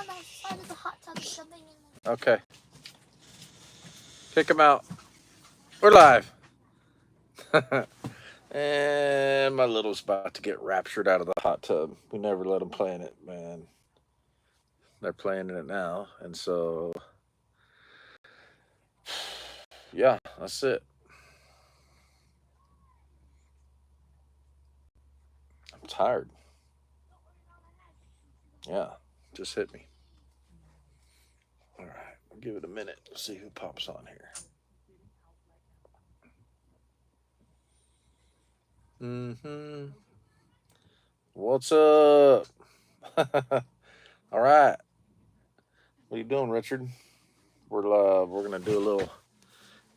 on the side of the hot tub and jumping in. Okay. Kick him out. We're live. And my little's about to get raptured out of the hot tub. We never let them play in it, man. They're playing in it now. And so, yeah, that's it. I'm tired. Yeah, just hit me. All right, we'll give it a minute. See who pops on here. Mm-hmm. What's up? All right. What are you doing, Richard? We're gonna do a little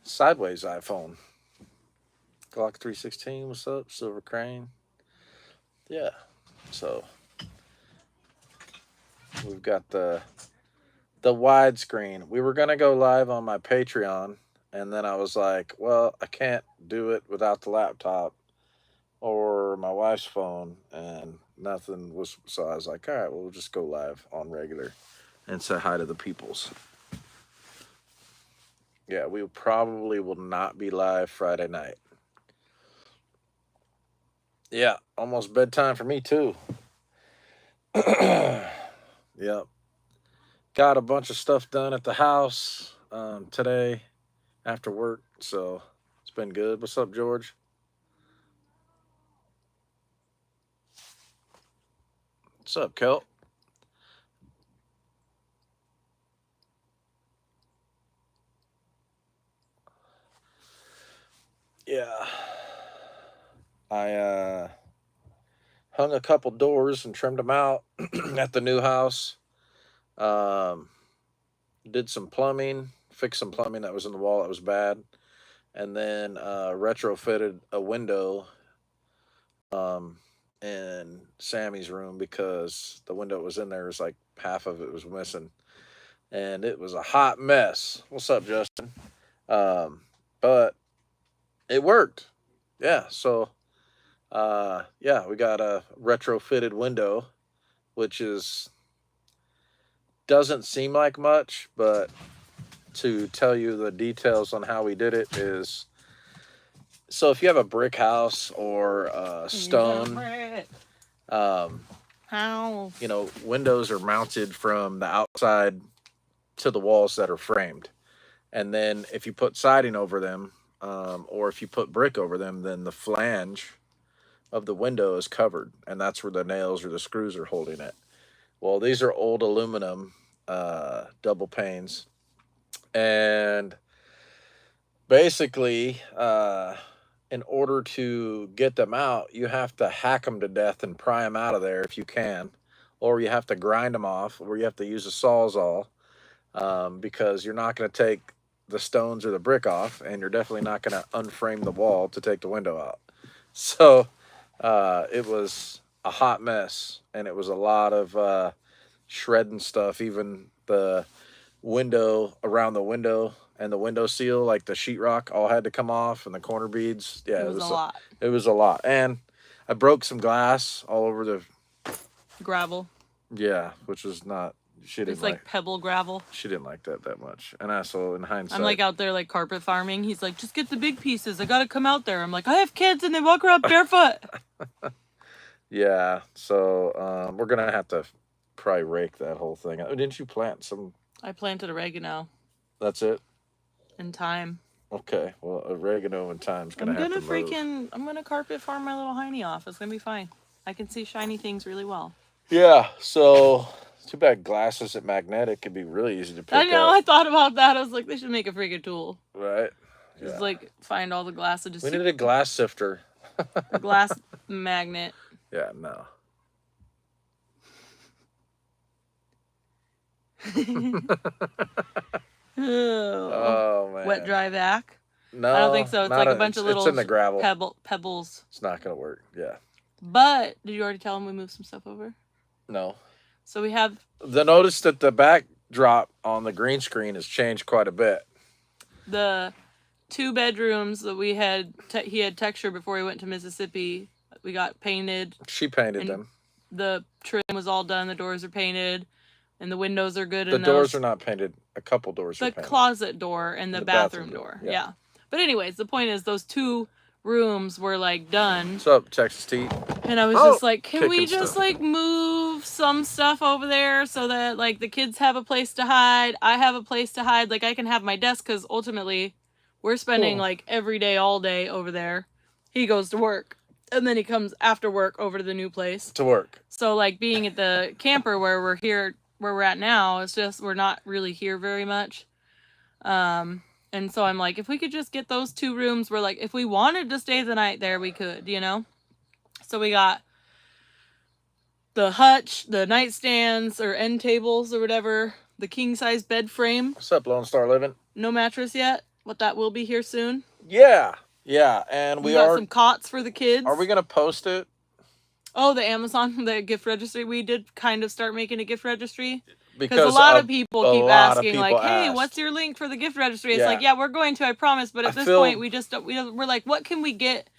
sideways iPhone. Glock 316. What's up, Silver Crane? Yeah. So we've got the widescreen. We were gonna go live on my Patreon, and then I was like, well, I can't do it without the laptop or my wife's phone, and nothing was. So I was like, all right, well, we'll just go live on regular and say hi to the peoples. Yeah, we probably will not be live Friday night. Yeah, almost bedtime for me too. Yep. Got a bunch of stuff done at the house today after work, so it's been good. What's up, George? What's up, Kelp? Yeah. I hung a couple doors and trimmed them out at the new house. Um, did some plumbing, fixed some plumbing that was in the wall that was bad, and then retrofitted a window in Sammy's room because the window that was in there was like half of it was missing, and it was a hot mess. What's up, Justin? But it worked. Yeah. So, yeah, we got a retrofitted window, which is doesn't seem like much, but to tell you the details on how we did it is, so if you have a brick house or stone, you know, windows are mounted from the outside to the walls that are framed. And then if you put siding over them, or if you put brick over them, then the flange of the window is covered, and that's where the nails or the screws are holding it. Well, these are old aluminum double panes, and basically, in order to get them out, you have to hack them to death and pry them out of there if you can, or you have to grind them off, or you have to use a sawzall, because you're not going to take the stones or the brick off, and you're definitely not going to unframe the wall to take the window out. So it was a hot mess, and it was a lot of shredding stuff. Even the window around the window and the window seal, like the sheetrock, all had to come off, and the corner beads. Yeah, it was a lot. It was a lot, and I broke some glass all over the gravel. Yeah, which was not. She didn't it's like pebble gravel. She didn't like that much, and also in hindsight, I'm like out there like carpet farming. He's like, just get the big pieces. I gotta come out there. I'm like, I have kids and they walk around barefoot. Yeah, so we're gonna have to probably rake that whole thing. Didn't you plant some? I planted oregano. That's it. And thyme. Okay, well, oregano and thyme's gonna have to move. I'm gonna carpet farm my little hiney off. It's gonna be fine. I can see shiny things really well. Yeah, so too bad glass isn't magnetic. It'd be really easy to pick up. I know, I thought about that. I was like, they should make a freaking tool. Right. Just like find all the glass and just. We need a glass sifter. A glass magnet. Yeah, no. Oh man. Wet dry vac? No, I don't think so. It's like a bunch of little it's in the gravel. Pebbles. It's not gonna work. Yeah. But did you already tell him we moved some stuff over? No. So we have notice that the backdrop on the green screen has changed quite a bit. The 2 bedrooms that we had, he had texture before he went to Mississippi. We got painted. She painted them. The trim was all done. The doors are painted. and the windows are good. The in doors those. are not painted. A couple doors are The painted. closet door and the bathroom door. Yeah. Yeah. But anyways, the point is those 2 rooms were like done. What's up, Texas Tea? And I was just like, can we kicking just stuff. like move some stuff over there so that like the kids have a place to hide, I have a place to hide, like I can have my desk, because ultimately we're spending like every day, all day over there. He goes to work and then he comes after work over to the new place. To work. So like being at the camper where we're here, where we're at now, it's just we're not really here very much. And so I'm like, if we could just get those 2 rooms where like if we wanted to stay the night there, we could, you know? So we got the hutch, the nightstands or end tables or whatever, the king size bed frame. What's up, Lone Star Living? No mattress yet, but that will be here soon. Yeah. And we got some cots for the kids. Are we gonna post it? Oh, the Amazon, the gift registry. We did kind of start making a gift registry. Because a lot of people keep asking, like, hey, asked. what's your link for the gift registry? It's like, yeah, we're going to, I promise. But at this point, we just don't, we're like, what can we get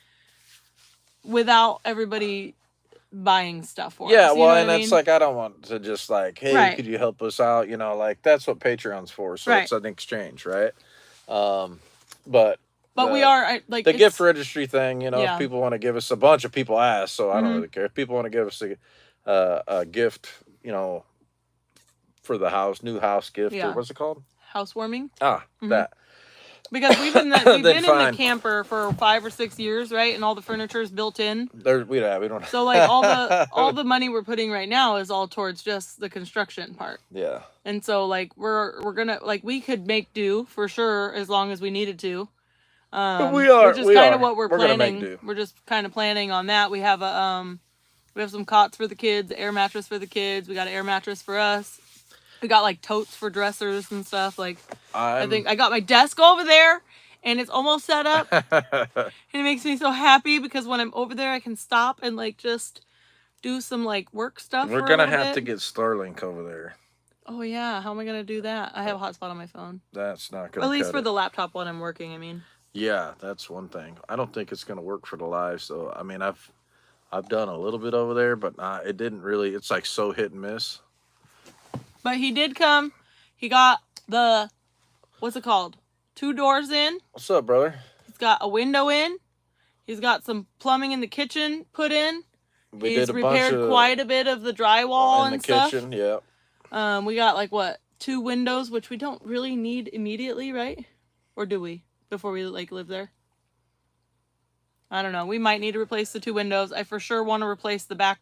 without everybody buying stuff for us? Yeah, well, and that's like, I don't want to just like, hey, Right. could you help us out? You know, like, that's what Patreon's for. So Right. it's an exchange, right? But we are, like, the gift registry thing, you know, Yeah. if people want to give us, a bunch of people ask, so I don't Mhm. really care. If people want to give us a gift, you know, for the house, new house gift, Yeah. or what's it called? housewarming. Mhm. That. Because we've been, we've Then been in fine. the camper for 5 or 6 years, right? And all the furniture is built in. We don't. So like all the money we're putting right now is all towards just the construction part. Yeah. And so like we're gonna, like, we could make do for sure as long as we needed to. We are. Which is kind of what we're gonna make planning. do. We're just kind of planning on that. We have we have some cots for the kids, air mattress for the kids. We got an air mattress for us. We got like totes for dressers and stuff. Like I think I got my desk over there and it's almost set up. And it makes me so happy because when I'm over there, I can stop and like just do some like work stuff. We're gonna have to get Starlink over there. Oh yeah, how am I gonna do that? I have a hotspot on my phone. That's not gonna. At least for the laptop when I'm working. I mean. Yeah, that's one thing. I don't think it's gonna work for the live. So I mean, I've done a little bit over there, but it didn't really. It's like so hit and miss. But he did come. He got the, what's it called? 2 doors in. What's up, brother? He's got a window in. He's got some plumbing in the kitchen put in. He's repaired quite a bit of the drywall and stuff. In the kitchen, yeah. We got like what, 2 windows, which we don't really need immediately, right? Or do we? Before we like live there? I don't know. We might need to replace the 2 windows. I for sure want to replace the back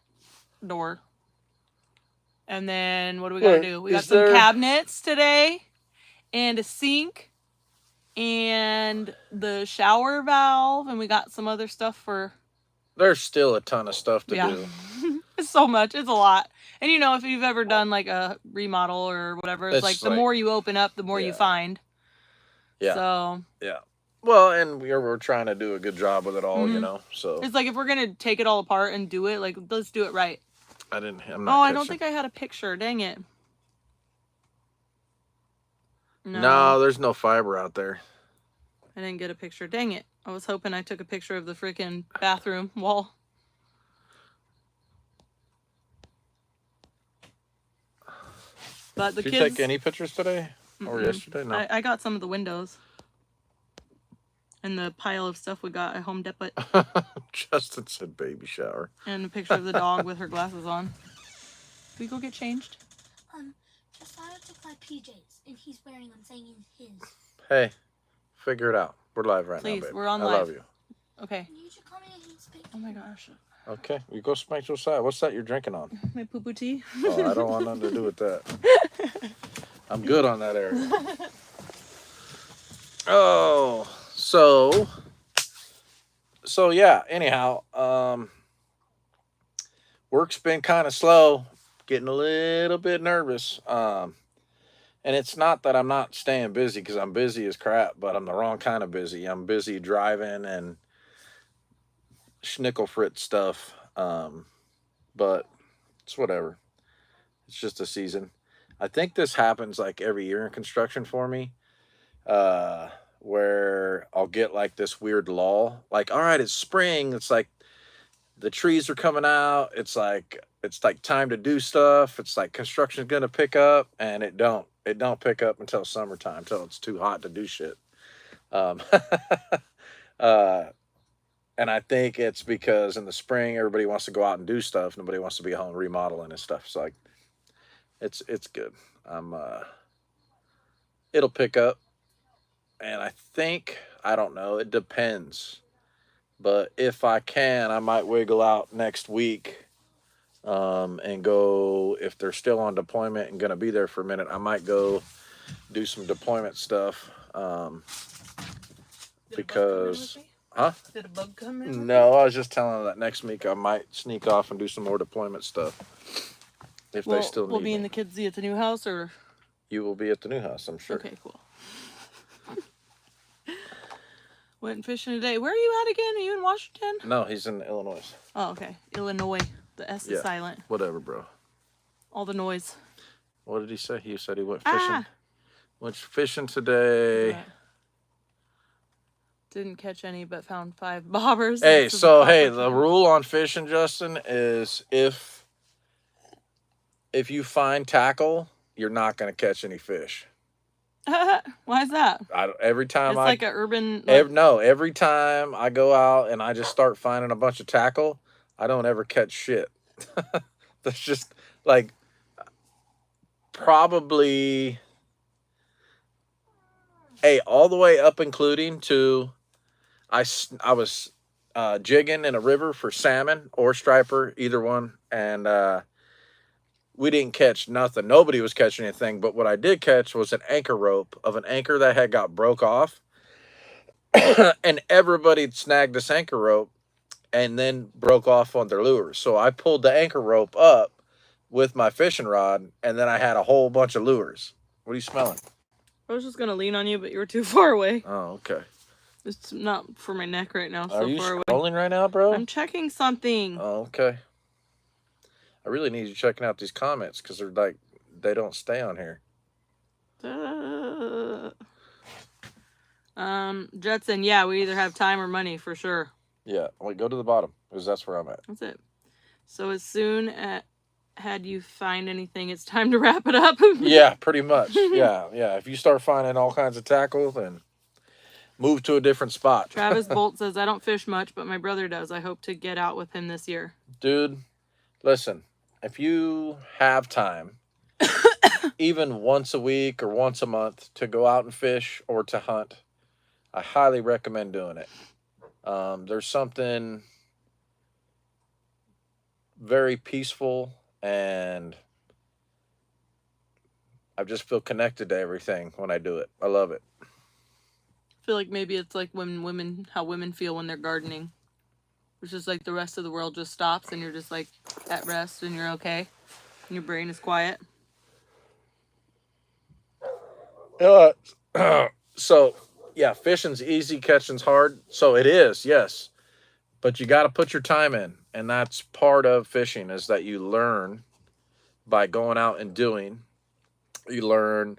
door. And then what do we gotta do? We got some cabinets today, and a sink, and the shower valve, and we got some other stuff for. There's still a ton of stuff to do. It's so much. It's a lot. And you know, if you've ever done like a remodel or whatever, it's like the more you open up, the more you find. Yeah. So. Yeah. Well, and we're trying to do a good job with it all, you know. So it's like if we're gonna take it all apart and do it, like let's do it right. I'm not I don't think I had a picture. Dang it. No, there's no fiber out there. I didn't get a picture. Dang it. I was hoping I took a picture of the freaking bathroom wall. But the Did kids... you take any pictures today? Or yesterday? No. I got some of the windows. And the pile of stuff we got at Home Depot. Justin said baby shower. And a picture of the dog with her glasses on. Can we go get changed? Josiah took my PJs and he's wearing them saying his. Hey, figure it out. We're live right now, baby. We're on live. I love you. Okay. You should come in and speak. Oh my gosh. Okay, you go spank Josiah. What's that you're drinking on? My poo-poo tea. Oh, I don't want nothing to do with that. I'm good on that area. Oh, so yeah, anyhow, work's been kind of slow, getting a little bit nervous. And it's not that I'm not staying busy, because I'm busy as crap, but I'm the wrong kind of busy. I'm busy driving and schnickel fritz stuff. But it's whatever. It's just a season. I think this happens like every year in construction for me, where I'll get like this weird lull. Like, all right, it's spring. It's like the trees are coming out. It's like time to do stuff. It's like construction's gonna pick up, and it don't. It don't pick up until summertime, until it's too hot to do shit. Um, uh, and I think it's because in the spring everybody wants to go out and do stuff. Nobody wants to be home remodeling and stuff. So like, it's good. It'll pick up, and I think I don't know. It depends, but if I can, I might wiggle out next week, and go if they're still on deployment and gonna be there for a minute. I might go do some deployment stuff. Because, huh? Did a bug come in? No, I was just telling them that next week I might sneak off and do some more deployment stuff. If they still Will need me me. and the kids see at the new house, or? You will be at the new house, I'm sure. Okay, cool. Went fishing today. Where are you at again? Are you in Washington? No, he's in Illinois. Oh, okay. Illinois. The S is silent. Whatever, bro. All the noise. What did he say? He said he went fishing. Ah! Went fishing today. Right. Didn't catch any, but found 5 bobbers. Hey, This is so a hey, bobber the time. rule on fishing, Justin, is if you find tackle, you're not gonna catch any fish. Why is that? Every time It's I like an urban. every time I go out and I just start finding a bunch of tackle, I don't ever catch shit. That's just like probably all the way up including to I was jigging in a river for salmon or striper, either one, and we didn't catch nothing. Nobody was catching anything, but what I did catch was an anchor rope of an anchor that had got broke off. And everybody snagged this anchor rope and then broke off on their lures. So I pulled the anchor rope up with my fishing rod, and then I had a whole bunch of lures. What are you smelling? I was just gonna lean on you, but you were too far away. Oh, okay. It's not for my neck right now. Are So you far away. scrolling right now, bro? I'm checking something. Oh, okay. I really need you checking out these comments because they're like, they don't stay on here. Judson, yeah, we either have time or money for sure. Yeah, wait, go to the bottom because that's where I'm at. That's it. So as soon had you find anything, it's time to wrap it up. Yeah, pretty much. Yeah. If you start finding all kinds of tackle, then move to a different spot. Travis Bolt says, I don't fish much, but my brother does. I hope to get out with him this year. Dude, listen, if you have time, even once a week or once a month to go out and fish or to hunt, I highly recommend doing it. There's something very peaceful, and I just feel connected to everything when I do it. I love it. I feel like maybe it's like how women feel when they're gardening. It's just like the rest of the world just stops and you're just like at rest and you're okay. And your brain is quiet. So, yeah, fishing's easy, catching's hard. So it is, yes. But you got to put your time in. And that's part of fishing, is that you learn by going out and doing. You learn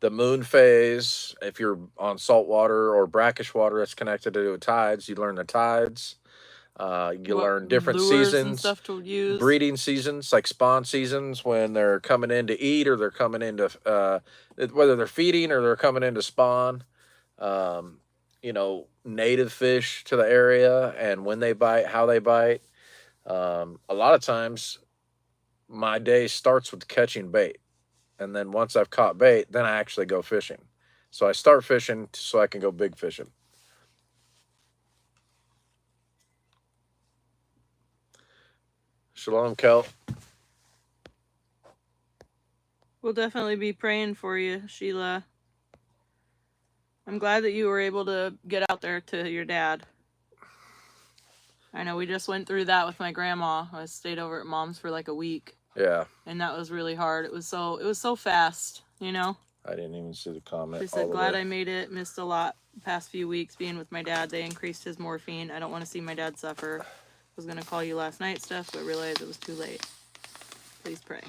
the moon phase. If you're on salt water or brackish water that's connected to tides, you learn the tides. You learn different lures seasons, and stuff to use. breeding seasons, like spawn seasons, when they're coming in to eat or they're coming into, whether they're feeding or they're coming in to spawn. Native fish to the area and when they bite, how they bite. A lot of times my day starts with catching bait. And then once I've caught bait, then I actually go fishing. So I start fishing so I can go big fishing. Shalom, Kel. We'll definitely be praying for you, Sheila. I'm glad that you were able to get out there to your dad. I know we just went through that with my grandma. I stayed over at Mom's for like a week. Yeah. And that was really hard. It was so fast, you know? I didn't even see the comment. She said, glad I made it. Missed a lot the past few weeks being with my dad. They increased his morphine. I don't want to see my dad suffer. Was going to call you last night, Steph, but realized it was too late. Please pray.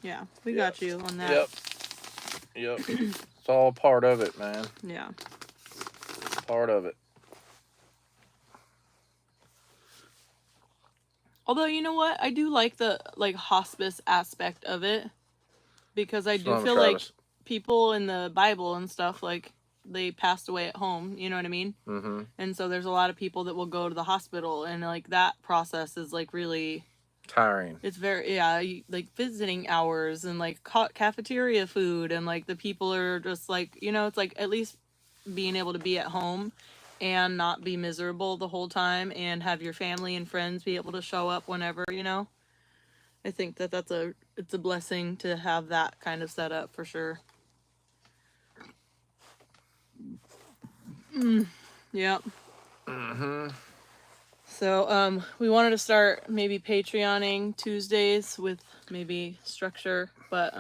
Yeah, we got you on that. Yep. It's all part of it, man. Yeah. Part of it. Although, you know what? I do like the like hospice aspect of it because I What's do wrong with feel like Travis? people in the Bible and stuff like they passed away at home, you know what I mean? Mm-hmm. And so there's a lot of people that will go to the hospital and like that process is like really Tiring. it's very like visiting hours and like cafeteria food and like the people are just like, you know, it's like at least being able to be at home and not be miserable the whole time and have your family and friends be able to show up whenever, you know. I think that it's a blessing to have that kind of setup for sure. Yeah. Mm-hmm. So we wanted to start maybe Patreoning Tuesdays with maybe structure, but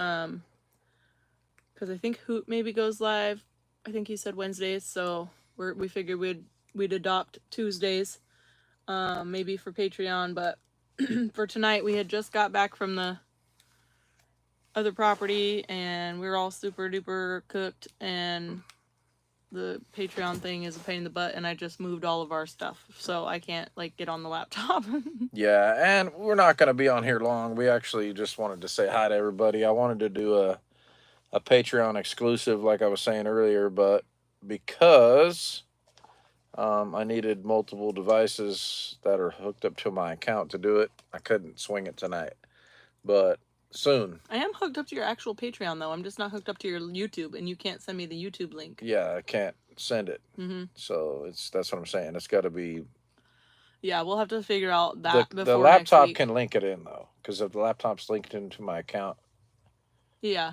because I think Hoot maybe goes live. I think he said Wednesdays, so we figured we'd adopt Tuesdays, maybe for Patreon. But for tonight, we had just got back from the other property, and we were all super duper cooked, and the Patreon thing is a pain in the butt, and I just moved all of our stuff, so I can't like get on the laptop. Yeah, and we're not going to be on here long. We actually just wanted to say hi to everybody. I wanted to do a Patreon exclusive, like I was saying earlier, but because I needed multiple devices that are hooked up to my account to do it, I couldn't swing it tonight. But soon. I am hooked up to your actual Patreon though. I'm just not hooked up to your YouTube, and you can't send me the YouTube link. Yeah, I can't send it. Mm-hmm. So that's what I'm saying. It's got to be. Yeah, we'll have to figure out that before The next laptop week. can link it in though, because if the laptop's linked into my account, Yeah.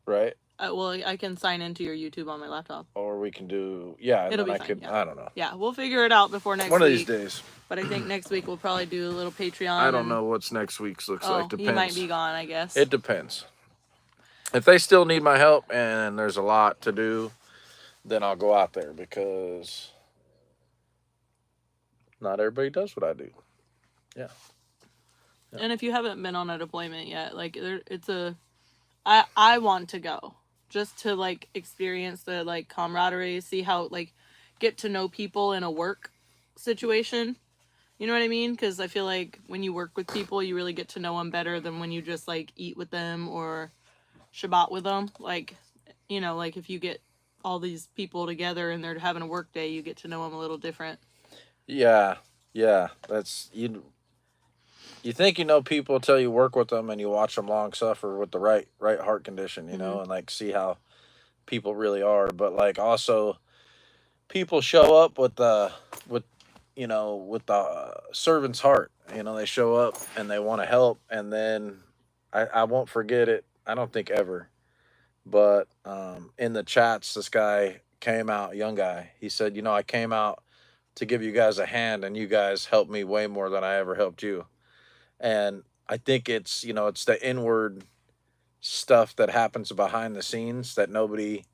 right? Well, I can sign into your YouTube on my laptop. Or we can do, yeah, and It'll then be I fine, could, yeah. I don't know. Yeah, we'll figure it out before next One week. of these days. But I think next week we'll probably do a little Patreon. I don't know what's next week's looks like. Depends. He might be gone, I guess. It depends. If they still need my help and there's a lot to do, then I'll go out there because not everybody does what I do. Yeah. And if you haven't been on a deployment yet, like I want to go just to like experience the like camaraderie, see how like get to know people in a work situation. You know what I mean? Because I feel like when you work with people, you really get to know them better than when you just like eat with them or Shabbat with them. Like, you know, like if you get all these people together and they're having a work day, you get to know them a little different. Yeah. That's you. You think you know people till you work with them and you watch them long suffer with the right heart condition, you know, and like see how people really are. But like also, people show up with the servant's heart. You know, they show up and they want to help, and then I won't forget it. I don't think ever, but in the chats, this guy came out, young guy. He said, you know, I came out to give you guys a hand, and you guys helped me way more than I ever helped you. And I think it's, you know, it's the inward stuff that happens behind the scenes that nobody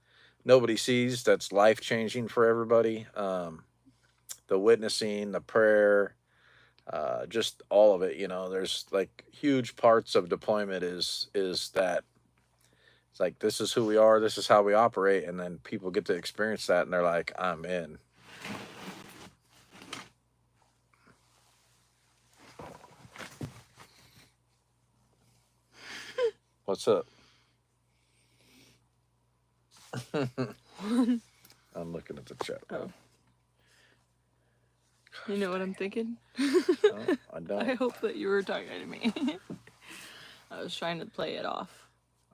sees, that's life changing for everybody. The witnessing, the prayer, just all of it. You know, there's like huge parts of deployment is that it's like, this is who we are, this is how we operate, and then people get to experience that and they're like, I'm in. What's up? I'm looking at the chat. Oh. You know what I'm thinking? No, I don't. I hope that you were talking to me. I was trying to play it off.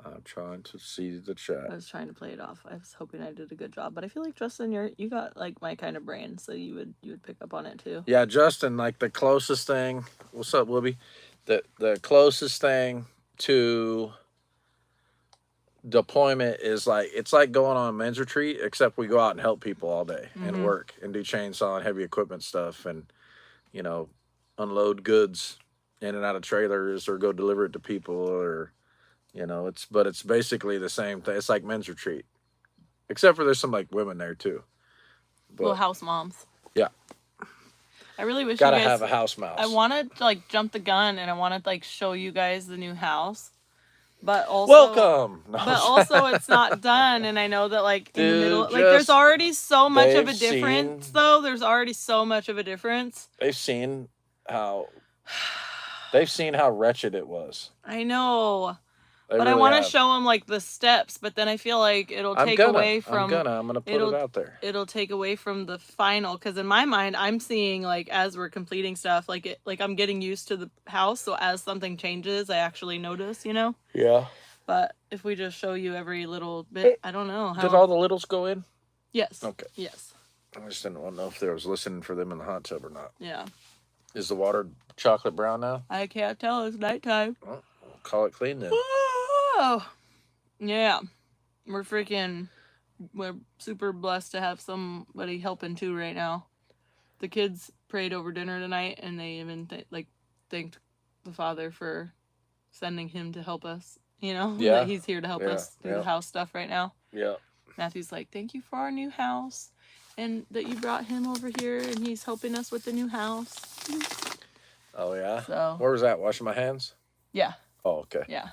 I'm trying to see the chat. I was trying to play it off. I was hoping I did a good job, but I feel like Justin, you got like my kind of brain, so you would pick up on it too. Yeah, Justin, like the closest thing. What's up, Libby? The closest thing to deployment is like, it's like going on a men's retreat, except we go out and help people all day and work and do chainsaw and heavy equipment stuff, and you know, unload goods in and out of trailers or go deliver it to people, or you know, it's basically the same thing. It's like men's retreat, except for there's some like women there too. But, Little house moms. Yeah. I really wish Gotta you guys have a house mouse. I wanted to like jump the gun and I wanted to like show you guys the new house. But also welcome. No, but also it's not done, and I know that like in the Dude, middle like there's already so much of a they've difference seen- though. There's already so much of a difference. they've seen how They've seen how wretched it was. I know. They But I really want to have. show them like the steps, but then I feel like it'll I'm take gonna. away I'm from gonna put it out there. it'll take away from the final, because in my mind I'm seeing like as we're completing stuff like I'm getting used to the house, so as something changes I actually notice, you know. Yeah. But if we just show you every little bit, I don't know how. Did all the littles go in? Yes. Okay. Yes. I just didn't want to know if there was listening for them in the hot tub or not. Yeah. Is the water chocolate brown now? I can't tell. It's nighttime. Well, we'll call it clean then. Oh. Yeah. We're super blessed to have somebody helping too right now. The kids prayed over dinner tonight, and they even thanked the Father for sending him to help us. You know, Yeah. that he's here to help us do the house stuff right now. Yeah. Matthew's like, thank you for our new house, and that you brought him over here, and he's helping us with the new house. Oh yeah. So Where was that? Washing my hands? yeah. Oh, okay. Yeah.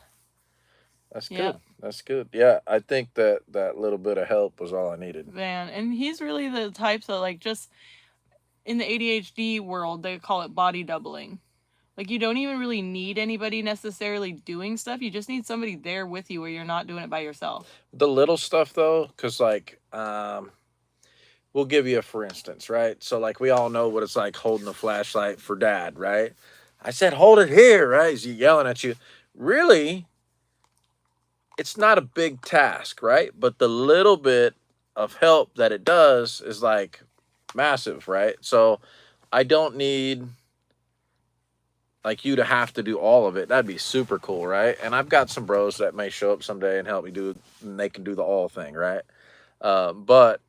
That's good. Yeah. That's good. Yeah, I think that little bit of help was all I needed. Man, and he's really the type that like just in the ADHD world they call it body doubling. Like you don't even really need anybody necessarily doing stuff. You just need somebody there with you where you're not doing it by yourself. The little stuff though, because like we'll give you a for instance, right? So like we all know what it's like holding a flashlight for Dad, right? I said hold it here, right? He's yelling at you. Really, it's not a big task, right? But the little bit of help that it does is like massive, right? So I don't need like you to have to do all of it. That'd be super cool, right? And I've got some bros that may show up someday and help me do, and they can do the all thing, right? But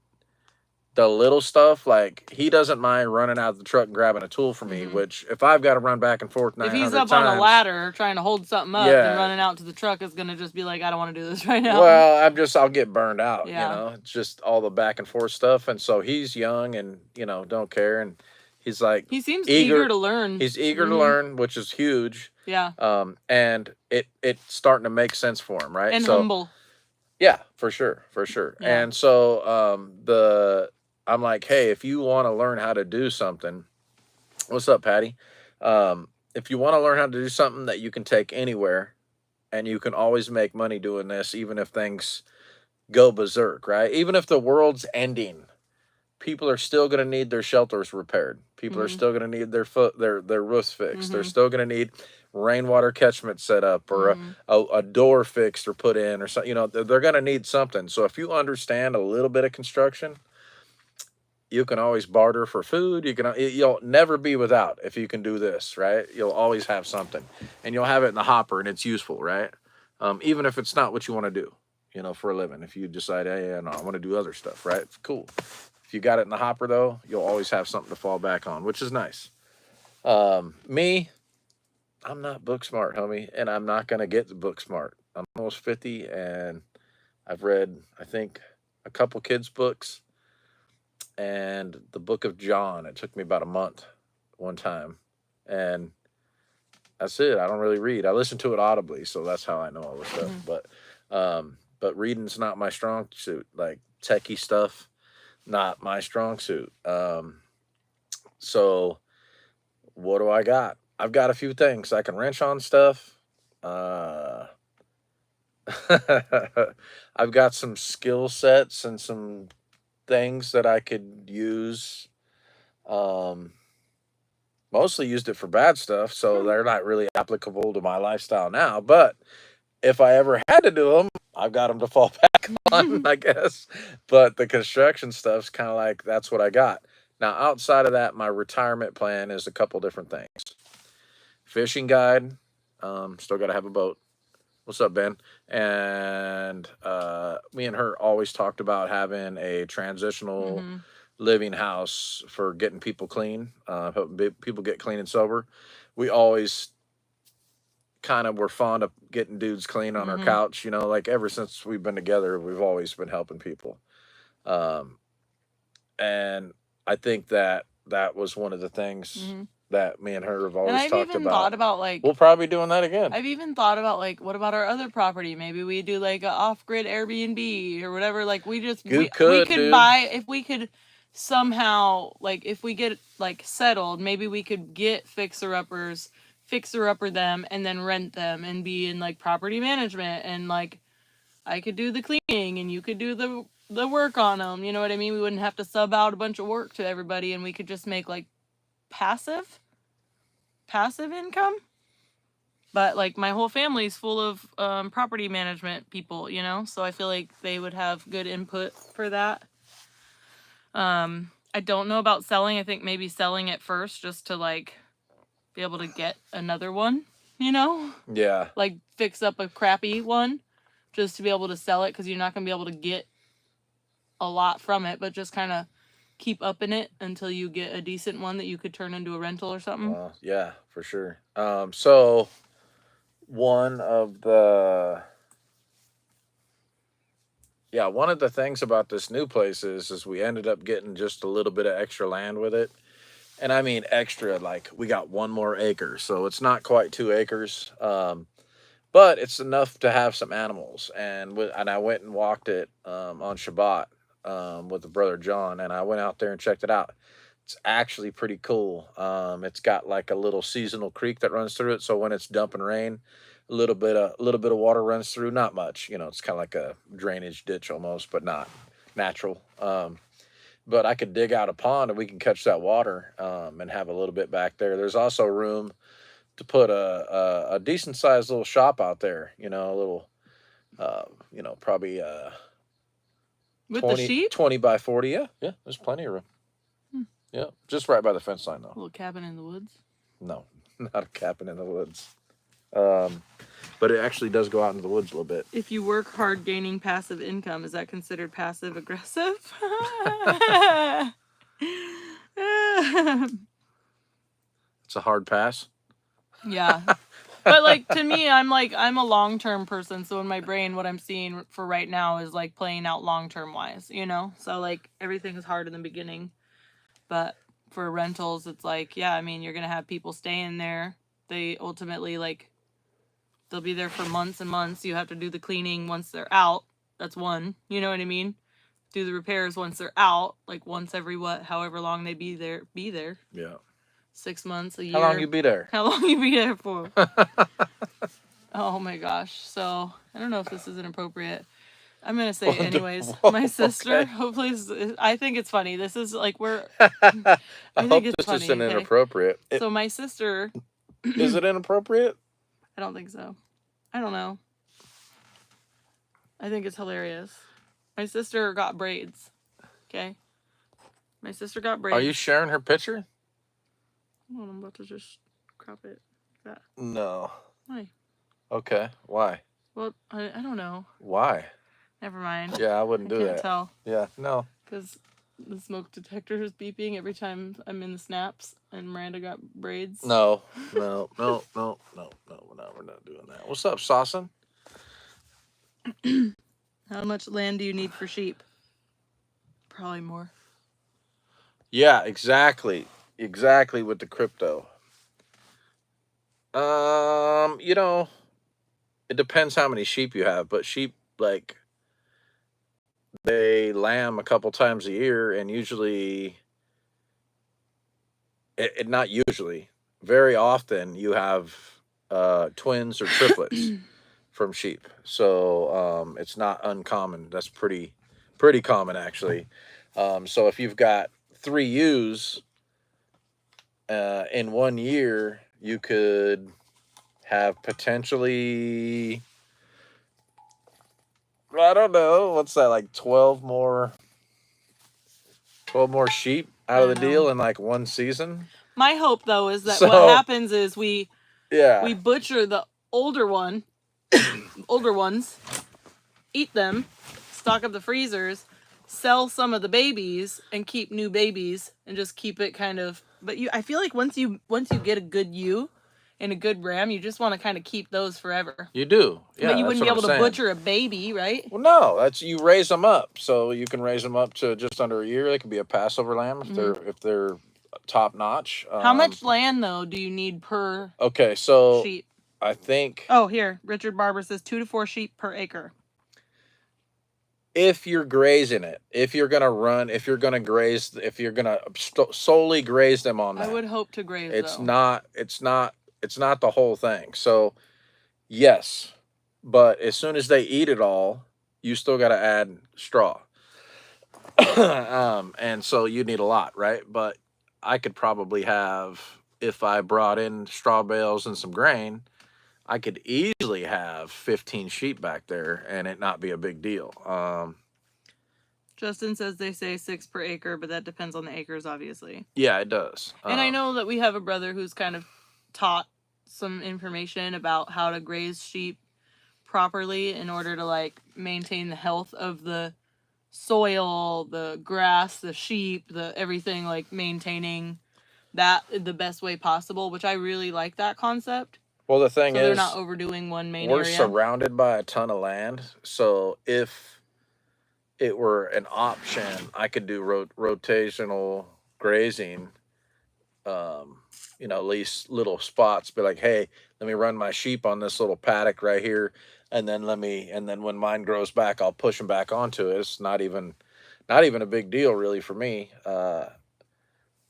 the little stuff, like he doesn't mind running out of the truck and grabbing a tool for me, which if I've got to run back and forth 900 If he's up times, on a ladder trying to hold something up and running out to the truck is gonna just be like, I don't want to do this right now. well, I'll get burned out, Yeah. you know, it's just all the back and forth stuff. And so he's young and, you know, don't care. And he's like, he seems eager to learn. He's eager to learn, which is huge. Yeah. And it's starting to make sense for him, right? And humble. Yeah, for sure. Yeah. And so I'm like, hey, if you want to learn how to do something, what's up, Patty? If you want to learn how to do something that you can take anywhere, and you can always make money doing this, even if things go berserk, right? Even if the world's ending, people are still going to need their shelters repaired. People are still going to need their roofs fixed. They're still going to need rainwater catchment set up or a door fixed or put in or something. You know, they're going to need something. So if you understand a little bit of construction, you can always barter for food. You'll never be without if you can do this, right? You'll always have something, and you'll have it in the hopper, and it's useful, right? Even if it's not what you want to do, you know, for a living. If you decide, hey, no, I want to do other stuff, right? Cool. If you got it in the hopper, though, you'll always have something to fall back on, which is nice. Me, I'm not book smart, homie, and I'm not gonna get book smart. I'm almost 50, and I've read, I think, a couple kids' books. And the book of John, it took me about a month one time. And that's it. I don't really read. I listen to it audibly, so that's how I know all this stuff. But reading's not my strong suit. Like techie stuff, not my strong suit. So what do I got? I've got a few things. I can wrench on stuff. I've got some skill sets and some things that I could use. Mostly used it for bad stuff, so they're not really applicable to my lifestyle now. But if I ever had to do them, I've got them to fall back on, I guess. But the construction stuff's kind of like, that's what I got. Now, outside of that, my retirement plan is a couple different things. Fishing guide, still got to have a boat. What's up, Ben? And me and her always talked about having a transitional living house for getting people clean, helping people get clean and sober. We always kind of were fond of getting dudes clean on our couch, you know, like ever since we've been together, we've always been helping people. And I think that was one of the things that me and her have always talked about. And I've even thought about like, we'll probably be doing that again. I've even thought about like, what about our other property? Maybe we do like a off-grid Airbnb or whatever. Like we could dude. buy, if we could somehow, like if we get like settled, maybe we could get fixer-uppers, fixer-upper them and then rent them and be in like property management, and like I could do the cleaning and you could do the work on them. You know what I mean? We wouldn't have to sub out a bunch of work to everybody, and we could just make like passive income. But like my whole family's full of property management people, you know, so I feel like they would have good input for that. I don't know about selling. I think maybe selling it first just to like be able to get another one, you know, Yeah. like fix up a crappy one just to be able to sell it, because you're not going to be able to get a lot from it, but just kind of keep upping it until you get a decent one that you could turn into a rental or something. Yeah, for sure. So one of the things about this new place is we ended up getting just a little bit of extra land with it. And I mean extra, like we got 1 more acre. So it's not quite 2 acres. But it's enough to have some animals. And I went and walked it on Shabbat with the brother John, and I went out there and checked it out. It's actually pretty cool. It's got like a little seasonal creek that runs through it. So when it's dumping rain, a little bit of water runs through. Not much, you know. It's kind of like a drainage ditch almost, but not natural. But I could dig out a pond and we can catch that water and have a little bit back there. There's also room to put a decent sized little shop out there. You know, a little, probably With 20, the sheep? 20 by 40. Yeah, there's plenty of room. Yeah, just right by the fence line, A though. little cabin in the woods. No, not a cabin in the woods. But it actually does go out into the woods a little bit. If you work hard gaining passive income, is that considered passive aggressive? It's a hard pass. Yeah. But like to me, I'm a long-term person, so in my brain what I'm seeing for right now is like playing out long-term wise, you know? So like everything is hard in the beginning. But for rentals, it's like, yeah, I mean, you're going to have people staying there. They ultimately like they'll be there for months and months. You have to do the cleaning once they're out. That's one, you know what I mean? Do the repairs once they're out, like once every however long they be there. Yeah. 6 months, a year. How long you be there? How long you be there for? Oh my gosh. So I don't know if this is inappropriate. I'm gonna say it anyways. My sister, okay. hopefully, I think it's funny. This is like I think hope it's this funny, isn't okay? inappropriate. So my sister, Is it inappropriate? I don't think so. I don't know. I think it's hilarious. My sister got braids. Okay. My sister got braids. Are you sharing her picture? Hold on, I'm about to just crop it. Like that. No. Why? Okay. Why? Well, I don't know. Why? Never mind. Yeah, I wouldn't I do can't that. tell. Yeah, no. Because the smoke detector is beeping every time I'm in the snaps, and Miranda got braids. No. We're not doing that. What's up, Sawson? How much land do you need for sheep? Probably more. Yeah, exactly. Exactly with the crypto. You know, it depends how many sheep you have, but sheep, like, they lamb a couple times a year, and usually, not usually, very often you have twins or triplets from sheep. So it's not uncommon. That's pretty common, actually. So if you've got 3 ewes in 1 year, you could have potentially, I don't know, what's that, like 12 more sheep out of the deal in like 1 season. My hope though is that So- what happens is we Yeah. butcher the older ones, eat them, stock up the freezers, sell some of the babies, and keep new babies, and just keep it kind of. But I feel like once you get a good ewe and a good ram, you just want to kind of keep those forever. You do. Yeah, but you wouldn't be that's able what to I'm saying. butcher a baby, right? Well, no, that's, you raise them up. So you can raise them up to just under a year. They can be a Passover lamb if they're top notch. How much land though do you need per Okay, so sheep? I think Oh, here, Richard Barber says 2 to 4 sheep per acre. if you're grazing it, if you're gonna solely graze them on that, I would hope to graze it's though. not It's not the whole thing. So yes, but as soon as they eat it all, you still got to add straw. And so you need a lot, right? But I could probably have, if I brought in straw bales and some grain, I could easily have 15 sheep back there and it not be a big deal. Justin says they say 6 per acre, but that depends on the acres, obviously. Yeah, it does. And I know that we have a brother who's kind of taught some information about how to graze sheep properly in order to like maintain the health of the soil, the grass, the sheep, the everything, like maintaining that the best way possible, which I really like that concept. Well, the thing So they're is, not overdoing one main we're area. surrounded by a ton of land. So if it were an option, I could do rotational grazing. You know, at least little spots. Be like, hey, let me run my sheep on this little paddock right here, and then when mine grows back, I'll push them back onto it. It's not even a big deal really for me.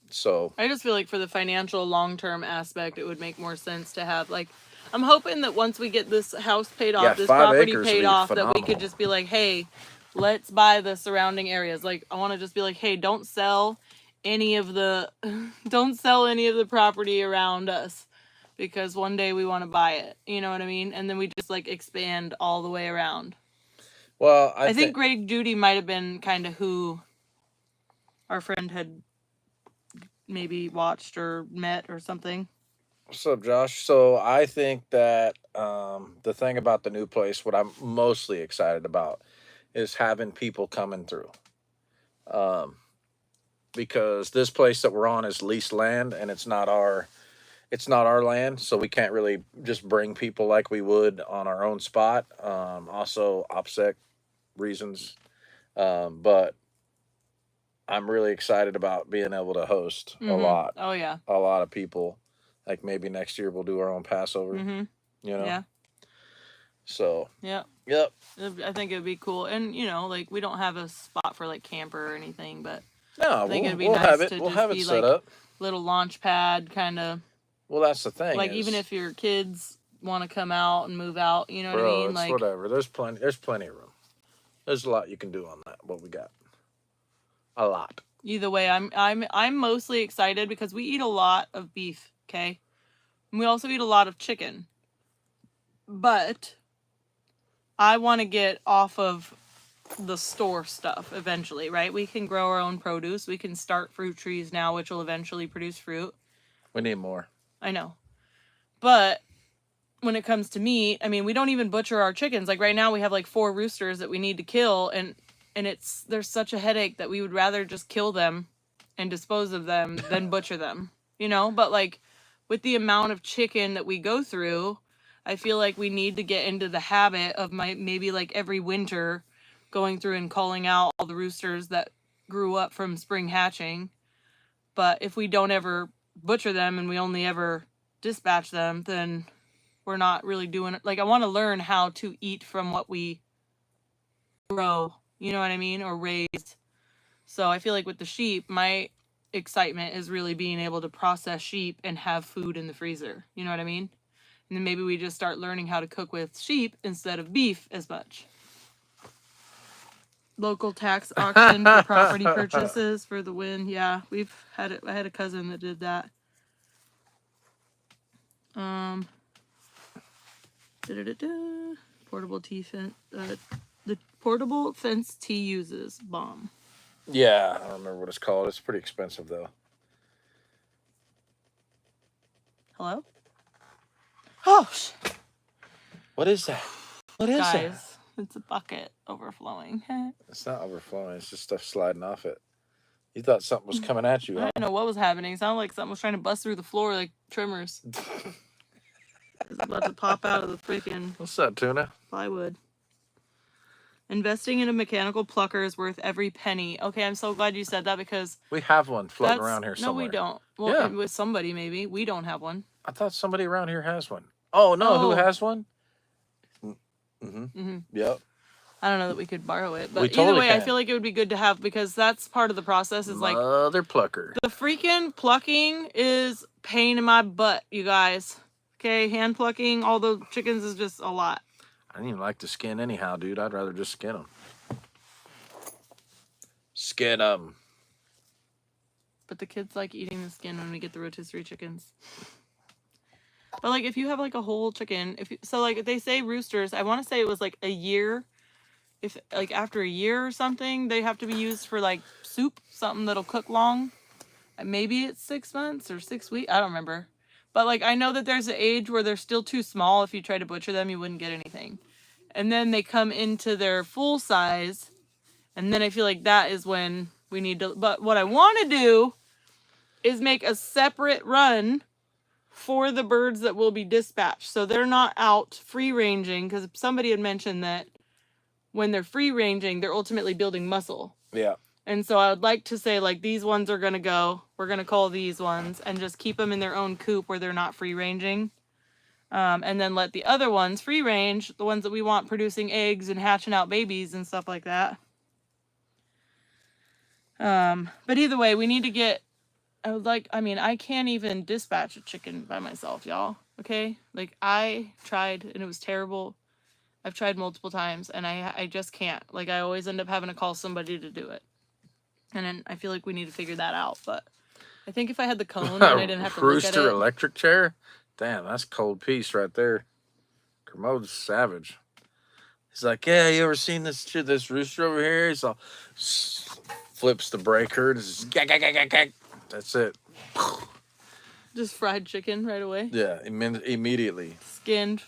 So I just feel like for the financial long-term aspect, it would make more sense to have like, I'm hoping that once we get this house paid off, Yeah, this 5 property acres would paid be off, that we phenomenal. could just be like, hey, let's buy the surrounding areas. Like, I want to just be like, hey, don't sell any of the property around us, because one day we want to buy it. You know what I mean? And then we just like expand all the way around. well, I think Greg Judy might have been kind of who our friend had maybe watched or met or something. What's up, Josh? So I think that the thing about the new place, what I'm mostly excited about, is having people coming through. Because this place that we're on is leased land, and it's not our land, so we can't really just bring people like we would on our own spot. Also, OPSEC reasons, but I'm really excited about being able to host a lot Oh yeah. of people. Like maybe next year we'll do our own Passover. Mm-hmm. You know. Yeah. So. Yeah. Yep. I think it'd be cool, and you know, like we don't have a spot for like camper or anything, but No, I think it'd be we'll nice have it. to We'll just have it be set like up. little launch pad kind of. Well, that's the thing. Like even if your kids want to come out and move out, you know what I mean? It's Like whatever. There's plenty of room. There's a lot you can do on that. What we got. A lot. either way, I'm mostly excited because we eat a lot of beef, okay? And we also eat a lot of chicken. But I want to get off of the store stuff eventually, right? We can grow our own produce. We can start fruit trees now, which will eventually produce fruit. We need more. I know. But when it comes to meat, I mean, we don't even butcher our chickens. Like right now we have like 4 roosters that we need to kill, and there's such a headache that we would rather just kill them and dispose of them than butcher them, you know? But like with the amount of chicken that we go through, I feel like we need to get into the habit of maybe like every winter going through and calling out all the roosters that grew up from spring hatching. But if we don't ever butcher them and we only ever dispatch them, then we're not really doing it. Like I want to learn how to eat from what we grow, you know what I mean, or raise. So I feel like with the sheep, my excitement is really being able to process sheep and have food in the freezer, you know what I mean? And then maybe we just start learning how to cook with sheep instead of beef as much. Local tax auction for property purchases for the win. Yeah, we've had it. I had a cousin that did that. Portable T fence. The portable fence T uses bomb. Yeah, I don't remember what it's called. It's pretty expensive though. Hello? Oh shit. What is that? What is that? Guys, it's a bucket overflowing. It's not overflowing. It's just stuff sliding off it. You thought something was coming at you, I huh? didn't know what was happening. It sounded like something was trying to bust through the floor like trimmers. It's about to pop out of the freaking What's that, tuna? plywood. Investing in a mechanical plucker is worth every penny. Okay, I'm so glad you said that because We have one floating around here no, somewhere. we don't. Well, Yeah. with somebody maybe. We don't have one. I thought somebody around here has one. Oh no, who Oh. has one? Yep. I don't know that we could borrow it, but We either totally way, I can. feel like it would be good to have because that's part of the process. Is like Mother plucker. the freaking plucking is pain in my butt, you guys. Okay, hand plucking all the chickens is just a lot. I didn't even like the skin anyhow, dude. I'd rather just skin them. Skin them. But the kids like eating the skin when we get the rotisserie chickens. But like if you have like a whole chicken, so like they say roosters, I want to say it was like a year. If like after a year or something, they have to be used for like soup, something that'll cook long. Maybe it's 6 months or 6 weeks. I don't remember. But like I know that there's an age where they're still too small. If you try to butcher them, you wouldn't get anything. And then they come into their full size. And then I feel like that is when we need to. But what I want to do is make a separate run for the birds that will be dispatched. So they're not out free ranging, because somebody had mentioned that when they're free ranging, they're ultimately building muscle. Yeah. And so I would like to say, like, these ones are going to go, we're going to call these ones, and just keep them in their own coop where they're not free ranging. And then let the other ones free range, the ones that we want producing eggs and hatching out babies and stuff like that. But either way, we need to get, I can't even dispatch a chicken by myself, y'all. Okay? Like, I tried and it was terrible. I've tried multiple times and I just can't. Like, I always end up having to call somebody to do it. And then I feel like we need to figure that out. But I think if I had the cone and I didn't have to look at Rooster it. electric chair? Damn, that's a cold piece right there. Kermode's savage. He's like, yeah, you ever seen this rooster over here? He's all flips the breaker. That's it. Just fried chicken right away. Yeah, immediately. Skinned.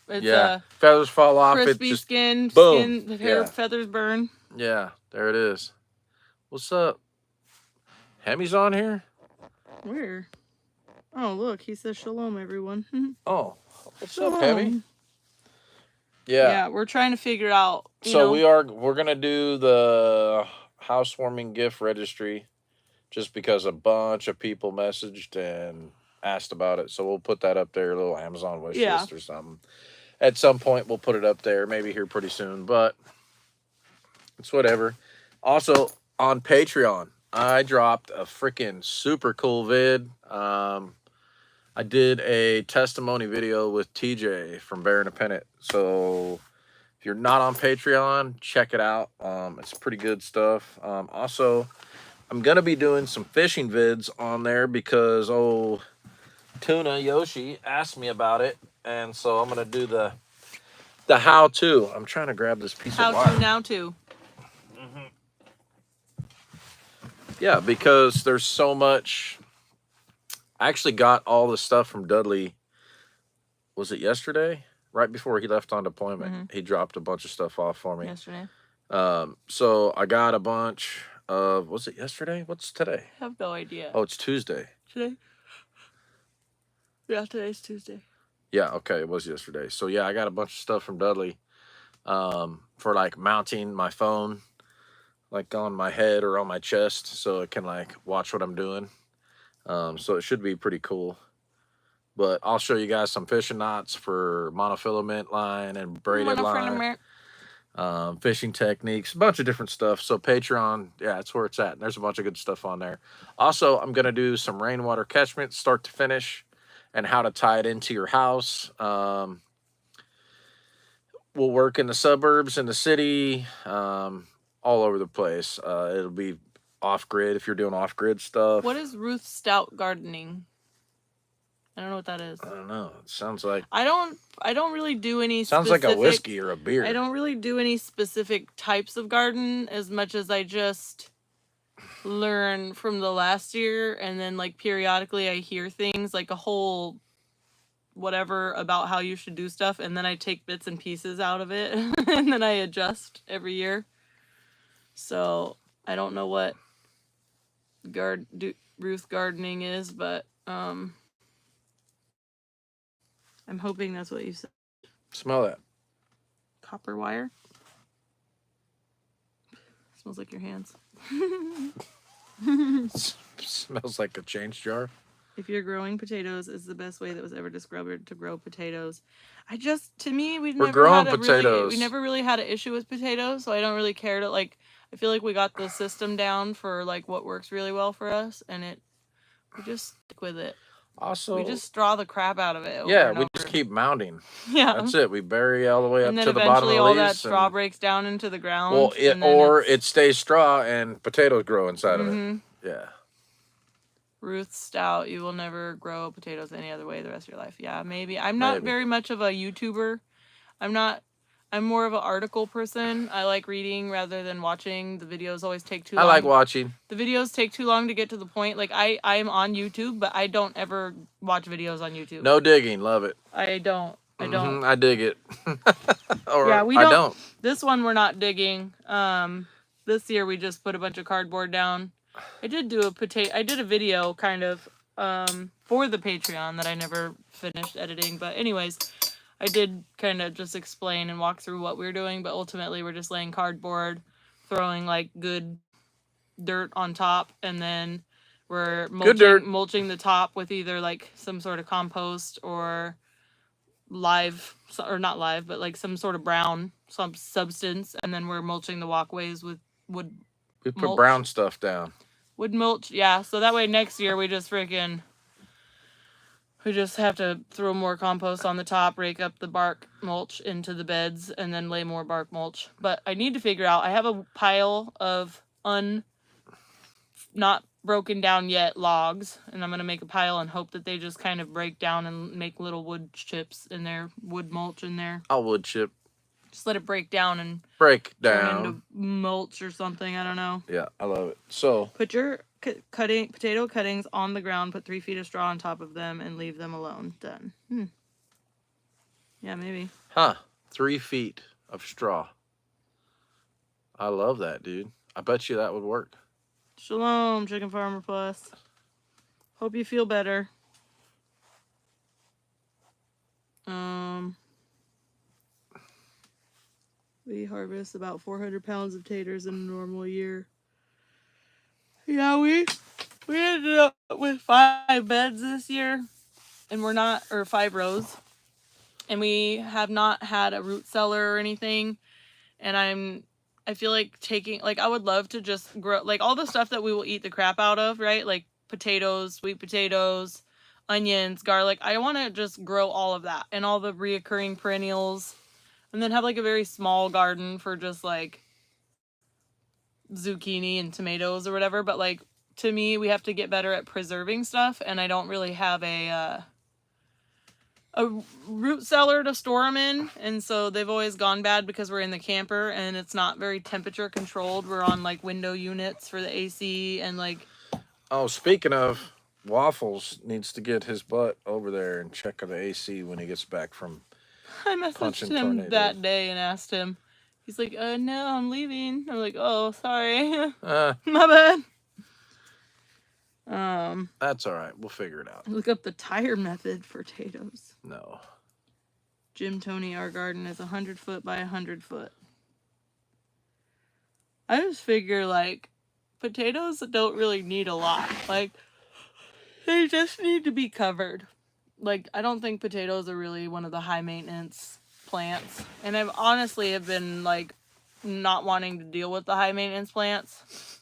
It's feathers fall off. crispy It just skin. boom. Skin, the hair Yeah. feathers burn. Yeah, there it is. What's up? Hemi's on here? Where? Oh, look, he says shalom, everyone. Oh, what's Shalom. up, Hemi? Yeah, we're trying to figure out. We're gonna do the housewarming gift registry, just because a bunch of people messaged and asked about it. So we'll put that up there, a little Amazon wish list or something. At some point, we'll put it up there, maybe here pretty soon, but it's whatever. Also, on Patreon, I dropped a freaking super cool vid. I did a testimony video with TJ from Bear and a Pennant. So if you're not on Patreon, check it out. It's pretty good stuff. Also, I'm going to be doing some fishing vids on there because, Tuna Yoshi asked me about it. And so I'm going to do the how-to. I'm trying to grab this piece of wire. How to now to. Yeah, because there's so much. I actually got all the stuff from Dudley. Was it yesterday? Right before he left on deployment. He dropped a bunch of stuff off for me. Yesterday. So I got a bunch of, was it yesterday? What's today? I have no idea. Oh, it's Tuesday. Today? Yeah, today's Tuesday. Yeah, okay, it was yesterday. So yeah, I got a bunch of stuff from Dudley for like mounting my phone like on my head or on my chest so it can like watch what I'm doing. So it should be pretty cool. But I'll show you guys some fishing knots for monofilament line and braided line. Fishing techniques, a bunch of different stuff. So Patreon, yeah, that's where it's at. There's a bunch of good stuff on there. Also, I'm going to do some rainwater catchment start to finish and how to tie it into your house. We'll work in the suburbs, in the city, all over the place. It'll be off-grid if you're doing off-grid stuff. What is Ruth Stout gardening? I don't know what that is. I don't know. It sounds like... I don't really do any sounds specific, like a whiskey or a beer. I don't really do any specific types of garden as much as I just learn from the last year, and then like periodically I hear things like a whole whatever about how you should do stuff, and then I take bits and pieces out of it and then I adjust every year. So I don't know what Ruth gardening is, but I'm hoping that's what you said. Smell that. Copper wire. Smells like your hands. Smells like a change jar. If you're growing potatoes, is the best way that was ever discovered to grow potatoes. To me, we never really had an issue with potatoes, so I don't really care to like. I feel like we got the system down for like what works really well for us, and we just stick with it. Also, We just straw the crap out of it. Over yeah, and we over. just keep mounting. Yeah. That's it. We bury all the way up And then to the bottom eventually of the all leaves. that straw and- breaks down into the ground. well, and then it stays straw and potatoes grow inside of it. Mhm. Yeah. Ruth Stout, you will never grow potatoes any other way the rest of your life. Yeah, maybe. I'm not Maybe. very much of a YouTuber. I'm more of an article person. I like reading rather than watching. The videos always take too long. I like watching. The videos take too long to get to the point. Like I'm on YouTube, but I don't ever watch videos on YouTube. No digging. Love it. I don't. Mhm, I dig it. Or Yeah, we I don't- don't. This one we're not digging. This year we just put a bunch of cardboard down. I did do I did a video kind of for the Patreon that I never finished editing, but anyways, I did kind of just explain and walk through what we're doing, but ultimately we're just laying cardboard, throwing like good dirt on top, and then we're Good dirt. mulching the top with either like some sort of compost or not live, but like some sort of brown substance, and then we're mulching the walkways with wood We put mulch. brown stuff down. Wood mulch, yeah. So that way next year we just have to throw more compost on the top, rake up the bark mulch into the beds, and then lay more bark mulch. But I need to figure out, I have a pile of not broken down yet logs, and I'm going to make a pile and hope that they just kind of break down and make little wood chips in there, wood mulch in there. I'll wood chip. Just let it break down and Break turn down. into mulch or something. I don't know. Yeah, I love it. So, Put your potato cuttings on the ground, put 3 feet of straw on top of them, and leave them alone. Done. Yeah, maybe. 3 feet of straw. I love that, dude. I bet you that would work. Shalom, Chicken Farmer Plus. Hope you feel better. We harvest about 400 pounds of taters in a normal year. Yeah, we ended up with 5 beds this year, and or 5 rows, and we have not had a root cellar or anything, and I feel like I would love to just grow, like, all the stuff that we will eat the crap out of, right? Like potatoes, sweet potatoes, onions, garlic. I want to just grow all of that and all the reoccurring perennials, and then have like a very small garden for just like zucchini and tomatoes or whatever. But like, to me, we have to get better at preserving stuff, and I don't really have a root cellar to store them in, and so they've always gone bad because we're in the camper and it's not very temperature controlled. We're on like window units for the AC, and like, oh, speaking of, Waffles needs to get his butt over there and check on the AC when he gets back from. I messaged Punching him tornadoes. that day and asked him. He's like, no, I'm leaving. I'm like, oh, sorry. My bad. That's all right. We'll figure it out. Look up the tire method for potatoes. No. Jim Tony, our garden is 100 foot by 100 foot. I just figure, like, potatoes don't really need a lot. Like, they just need to be covered. Like, I don't think potatoes are really one of the high maintenance plants. And I've honestly have been, like, not wanting to deal with the high maintenance plants.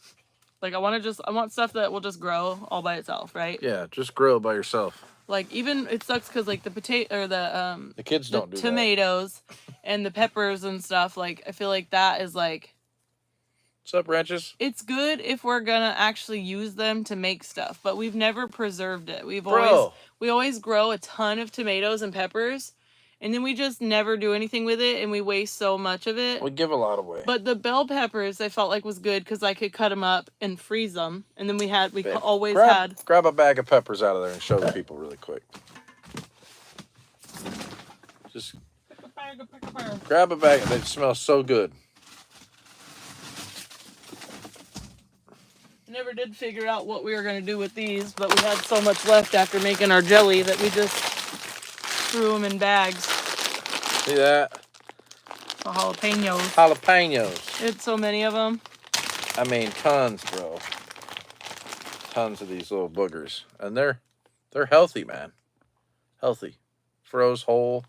Like, I want stuff that will just grow all by itself, right? Yeah, just grow it by yourself. Like, even, it sucks because, like, the The kids the don't do tomatoes and the peppers and stuff, like, I feel like that is, like, What's up, Ranches? it's good if we're gonna actually use them to make stuff, but we've never preserved it. We always grow a ton of tomatoes and peppers, and then we just never do anything with it, and we waste so much of it. We give a lot away. But the bell peppers, I felt like was good because I could cut them up and freeze them, and then we always had. Grab a bag of peppers out of there and show the people really quick. Just grab a bag. They smell so good. I never did figure out what we were going to do with these, but we had so much left after making our jelly that we just threw them in bags. See that? The jalapenos. Jalapenos. We had so many of them. I mean, tons, bro. Tons of these little boogers. And they're healthy, man. Healthy. Froze whole.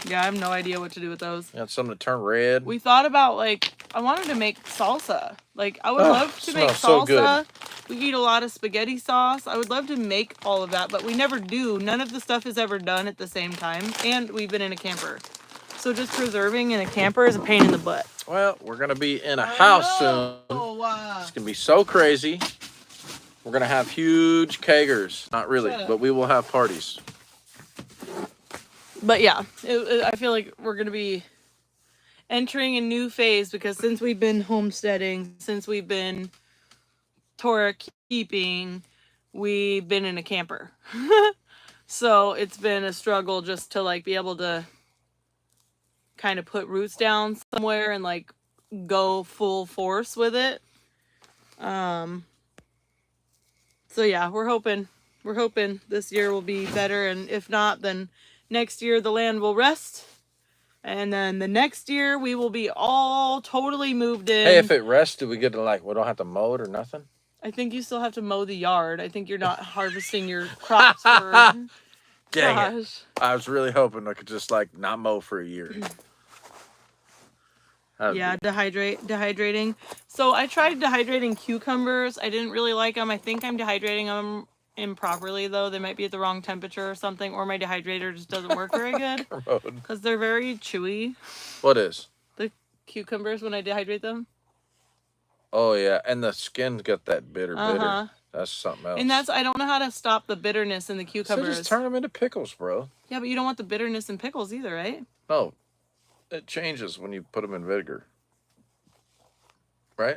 Yeah, I have no idea what to do with those. Got some to turn red. We thought about, like, I wanted to make salsa. Like, I would Oh, love to make smells so salsa We eat a lot of spaghetti sauce. I would love to make all of that, but we never do. None of the stuff is ever done at the same time, and we've been in a camper. So just preserving in a camper is a pain in the butt. Well, we're gonna be in a house soon. It's gonna be so crazy. We're gonna have huge kegers. Not really, but we will have parties. But yeah, I feel like we're going to be entering a new phase because since we've been homesteading, since we've been Torah keeping, we've been in a camper. So it's been a struggle just to like be able to kind of put roots down somewhere and like go full force with it. So yeah, we're hoping this year will be better, and if not, then next year the land will rest, and then the next year we will be all totally moved in. Hey, if it rests, do we get to like, we don't have to mow it or nothing? I think you still have to mow the yard. I think you're not harvesting your crops for Dang it. gosh. I was really hoping I could just like not mow for a year. Yeah, dehydrating. So I tried dehydrating cucumbers. I didn't really like them. I think I'm dehydrating them improperly though. They might be at the wrong temperature or something, or my dehydrator just doesn't work very good because they're very chewy. What is? The cucumbers when I dehydrate them. Oh yeah, and the skin's got that bitter. That's something else. And that's, I don't know how to stop the bitterness in the So cucumbers. just turn them into pickles, bro. Yeah, but you don't want the bitterness in pickles either, right? No, it changes when you put them in vinegar. Right?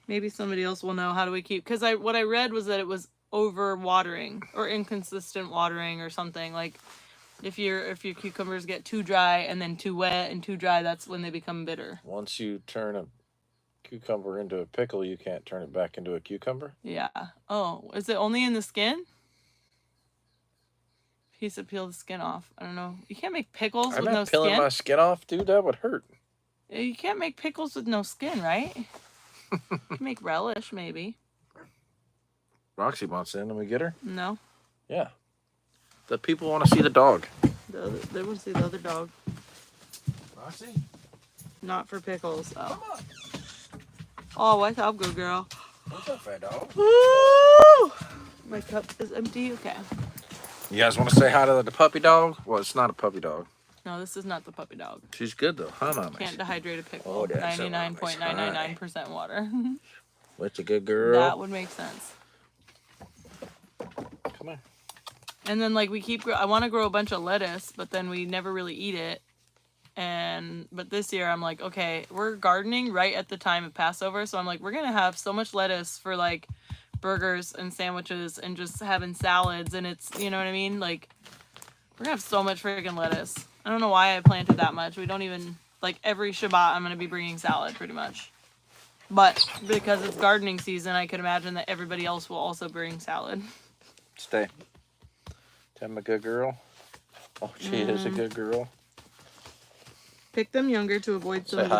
Maybe somebody else will know. How do we keep? Because what I read was that it was over watering or inconsistent watering or something. Like if your cucumbers get too dry and then too wet and too dry, that's when they become bitter. Once you turn a cucumber into a pickle, you can't turn it back into a cucumber. Yeah. Oh, is it only in the skin? He said peel the skin off. I don't know. You can't make pickles I'm with no not peeling skin. my skin off, dude. That would hurt. You can't make pickles with no skin, right? You can make relish, maybe. Roxy wants in. Let me get her. No. Yeah. The people want to see the dog. They want to see the other dog. Roxy? Not for pickles. Oh. Come on. Oh, what's up, good girl? What's up, fat dog? Woo! My cup is empty. Okay. You guys want to say hi to the puppy dog? Well, it's not a puppy dog. No, this is not the puppy dog. She's good, though. Huh, Mama? Can't dehydrate a pickle. Oh, that's so 99.999% water. What's a good girl? That would make sense. Come on. And then, like, I want to grow a bunch of lettuce, but then we never really eat it. But this year I'm like, okay, we're gardening right at the time of Passover. So I'm like, we're going to have so much lettuce for like burgers and sandwiches and just having salads. And it's, you know what I mean? Like, we're going to have so much freaking lettuce. I don't know why I planted that much. We don't even, like, every Shabbat I'm going to be bringing salad pretty much. But because it's gardening season, I could imagine that everybody else will also bring salad. Stay. Tell me a good girl. Oh, she is a good girl. Pick them younger to avoid some Say of the hi.